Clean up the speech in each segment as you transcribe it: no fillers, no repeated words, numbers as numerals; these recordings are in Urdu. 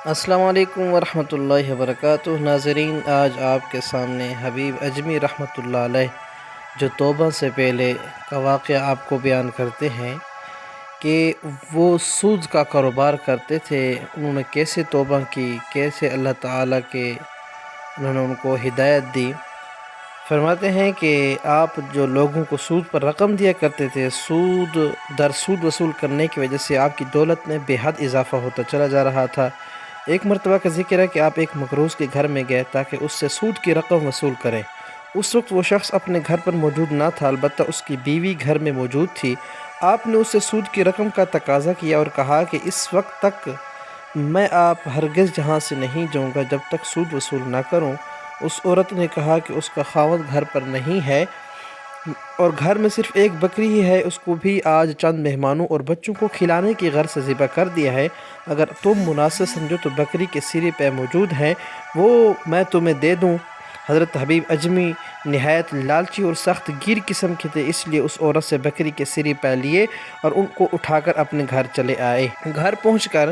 السلام علیکم ورحمۃ اللہ وبرکاتہ۔ ناظرین، آج آپ کے سامنے حبیب اجمی رحمۃ اللہ علیہ جو توبہ سے پہلے کا واقعہ آپ کو بیان کرتے ہیں کہ وہ سود کا کاروبار کرتے تھے، انہوں نے کیسے توبہ کی، کیسے اللہ تعالیٰ کے انہوں نے ان کو ہدایت دی۔ فرماتے ہیں کہ آپ جو لوگوں کو سود پر رقم دیا کرتے تھے، سود در سود وصول کرنے کی وجہ سے آپ کی دولت میں بے حد اضافہ ہوتا چلا جا رہا تھا۔ ایک مرتبہ کا ذکر ہے کہ آپ ایک مقروض کے گھر میں گئے تاکہ اس سے سود کی رقم وصول کریں۔ اس وقت وہ شخص اپنے گھر پر موجود نہ تھا، البتہ اس کی بیوی گھر میں موجود تھی۔ آپ نے اس سے سود کی رقم کا تقاضا کیا اور کہا کہ اس وقت تک میں آپ ہرگز جہاں سے نہیں جاؤں گا جب تک سود وصول نہ کروں۔ اس عورت نے کہا کہ اس کا خاوند گھر پر نہیں ہے اور گھر میں صرف ایک بکری ہی ہے، اس کو بھی آج چند مہمانوں اور بچوں کو کھلانے کی غرض سے ذبح کر دیا ہے۔ اگر تم مناسب سمجھو تو بکری کے سرے پہ موجود ہیں، وہ میں تمہیں دے دوں۔ حضرت حبیب اجمی نہایت لالچی اور سخت گیر قسم کے تھے، اس لیے اس عورت سے بکری کے سرے پہ لیے اور ان کو اٹھا کر اپنے گھر چلے آئے۔ گھر پہنچ کر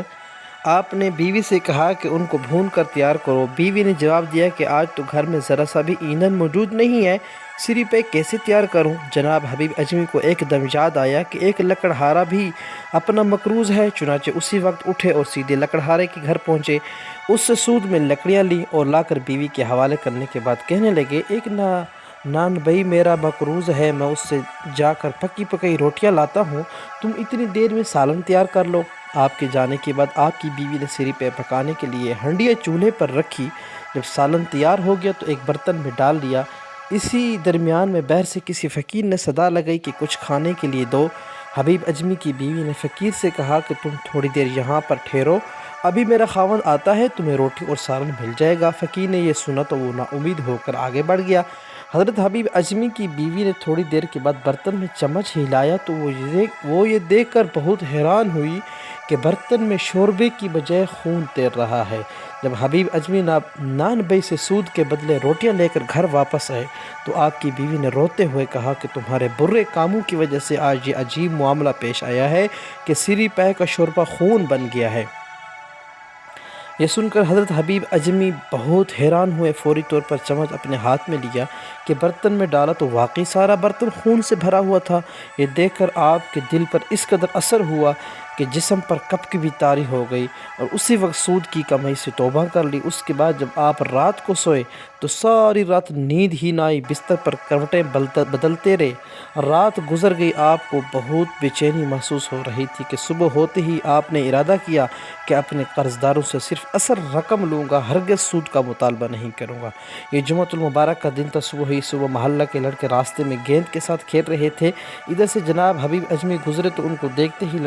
آپ نے بیوی سے کہا کہ ان کو بھون کر تیار کرو۔ بیوی نے جواب دیا کہ آج تو گھر میں ذرا سا بھی ایندھن موجود نہیں ہے، سری پہ کیسے تیار کروں؟ جناب حبیب اجمی کو ایک دم یاد آیا کہ ایک لکڑہارا بھی اپنا مقروض ہے، چنانچہ اسی وقت اٹھے اور سیدھے لکڑہارے کے گھر پہنچے، اس سے سود میں لکڑیاں لیں اور لا کر بیوی کے حوالے کرنے کے بعد کہنے لگے، ایک نان بھائی میرا مقروض ہے، میں اس سے جا کر پکی پکئی روٹیاں لاتا ہوں، تم اتنی دیر میں سالن تیار کر لو۔ آپ کے جانے کے بعد آپ کی بیوی نے سری پہ پکانے کے لیے ہنڈیاں چولہے پر رکھی۔ جب سالن تیار ہو گیا تو ایک برتن میں ڈال دیا۔ اسی درمیان میں باہر سے کسی فقیر نے صدا لگائی کہ کچھ کھانے کے لیے دو۔ حبیب اجمی کی بیوی نے فقیر سے کہا کہ تم تھوڑی دیر یہاں پر ٹھہرو، ابھی میرا خاوند آتا ہے، تمہیں روٹی اور سالن مل جائے گا۔ فقیر نے یہ سنا تو وہ نا امید ہو کر آگے بڑھ گیا۔ حضرت حبیب اجمی کی بیوی نے تھوڑی دیر کے بعد برتن میں چمچ ہلایا تو وہ یہ دیکھ کر بہت حیران ہوئی کہ برتن میں شوربے کی بجائے خون تیر رہا ہے۔ جب حبیب اجمی نان بھائی سے سود کے بدلے روٹیاں لے کر گھر واپس آئے تو آپ کی بیوی نے روتے ہوئے کہا کہ تمہارے برے کاموں کی وجہ سے آج یہ عجیب معاملہ پیش آیا ہے کہ سری پہ کا شوربہ خون بن گیا ہے۔ یہ سن کر حضرت حبیب اجمی بہت حیران ہوئے، فوری طور پر چمچ اپنے ہاتھ میں لیا کہ برتن میں ڈالا تو واقعی سارا برتن خون سے بھرا ہوا تھا۔ یہ دیکھ کر آپ کے دل پر اس قدر اثر ہوا کہ جسم پر کپکی بھی طاری ہو گئی اور اسی وقت سود کی کمائی سے توبہ کر لی۔ اس کے بعد جب آپ رات کو سوئے تو ساری رات نیند ہی نہ آئی، بستر پر کروٹیں بدلتے رہے۔ رات گزر گئی، آپ کو بہت بے چینی محسوس ہو رہی تھی کہ صبح ہوتے ہی آپ نے ارادہ کیا کہ اپنے قرض داروں سے صرف اصل رقم لوں گا، ہرگز سود کا مطالبہ نہیں کروں گا۔ یہ جمعۃ المبارک کا دن تھا۔ صبح محلہ کے لڑکے راستے میں گیند کے ساتھ کھیل رہے تھے، ادھر سے جناب حبیب اجمی گزرے تو ان کو دیکھتے ہی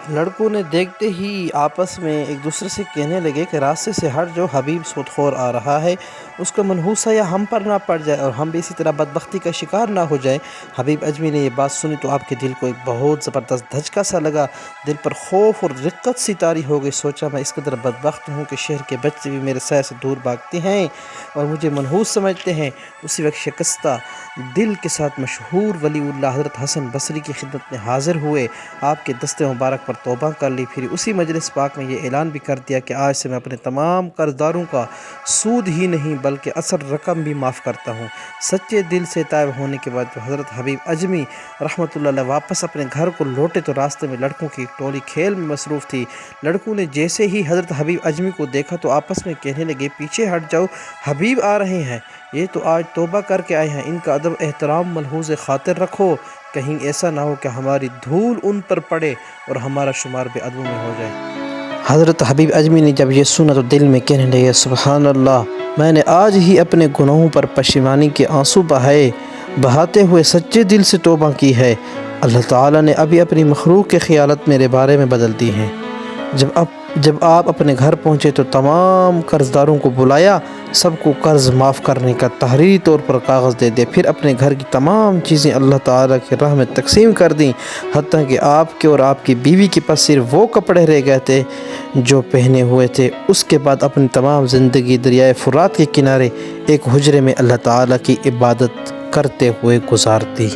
لڑکوں نے دیکھتے ہی آپس میں ایک دوسرے سے کہنے لگے کہ راستے سے ہٹ جو، حبیب سود خور آ رہا ہے، اس کا منحوسہ یا ہم پر نہ پڑ جائے اور ہم بھی اسی طرح بدبختی کا شکار نہ ہو جائے۔ حبیب اجمی نے یہ بات سنی تو آپ کے دل کو ایک بہت زبردست دھچکا سا لگا، دل پر خوف اور رقت سی طاری ہو گئی۔ سوچا میں اس قدر بدبخت ہوں کہ شہر کے بچے بھی میرے سائے سے دور بھاگتے ہیں اور مجھے منحوس سمجھتے ہیں۔ اسی وقت شکستہ دل کے ساتھ مشہور ولی اللہ حضرت حسن بصری کی خدمت میں حاضر ہوئے، آپ کے دست مبارک پر توبہ کر لی، پھر اسی مجلس پاک میں یہ اعلان بھی کر دیا کہ آج سے میں اپنے تمام قرض داروں کا سود ہی نہیں بلکہ اصل رقم بھی معاف کرتا ہوں۔ سچے دل سے تائب ہونے کے بعد جو حضرت حبیب اجمی رحمۃ اللہ علیہ واپس اپنے گھر کو لوٹے تو راستے میں لڑکوں کی ایک ٹولی کھیل میں مصروف تھی۔ لڑکوں نے جیسے ہی حضرت حبیب اجمی کو دیکھا تو آپس میں کہنے لگے، پیچھے ہٹ جاؤ، حبیب آ رہے ہیں، یہ تو آج توبہ کر کے آئے ہیں، ان کا ادب احترام ملحوظ خاطر رکھو، کہیں ایسا نہ ہو کہ ہماری دھول ان پر پڑے اور ہمارا شمار بے ادبوں میں ہو جائے۔ حضرت حبیب اجمی نے جب یہ سنا تو دل میں کہنے لگے، سبحان اللہ، میں نے آج ہی اپنے گناہوں پر پشیمانی کے آنسو بہاتے ہوئے سچے دل سے توبہ کی ہے۔ اللہ تعالیٰ نے ابھی اپنی مخلوق کے خیالات میرے بارے میں بدل دی ہیں۔ جب آپ اپنے گھر پہنچے تو تمام قرض داروں کو بلایا، سب کو قرض معاف کرنے کا تحریری طور پر کاغذ دے دیا، پھر اپنے گھر کی تمام چیزیں اللہ تعالیٰ کی راہ میں تقسیم کر دیں، حتیٰ کہ آپ کے اور آپ کی بیوی کے پاس صرف وہ کپڑے رہ گئے تھے جو پہنے ہوئے تھے۔ اس کے بعد اپنی تمام زندگی دریائے فرات کے کنارے ایک حجرے میں اللہ تعالیٰ کی عبادت کرتے ہوئے گزار دی۔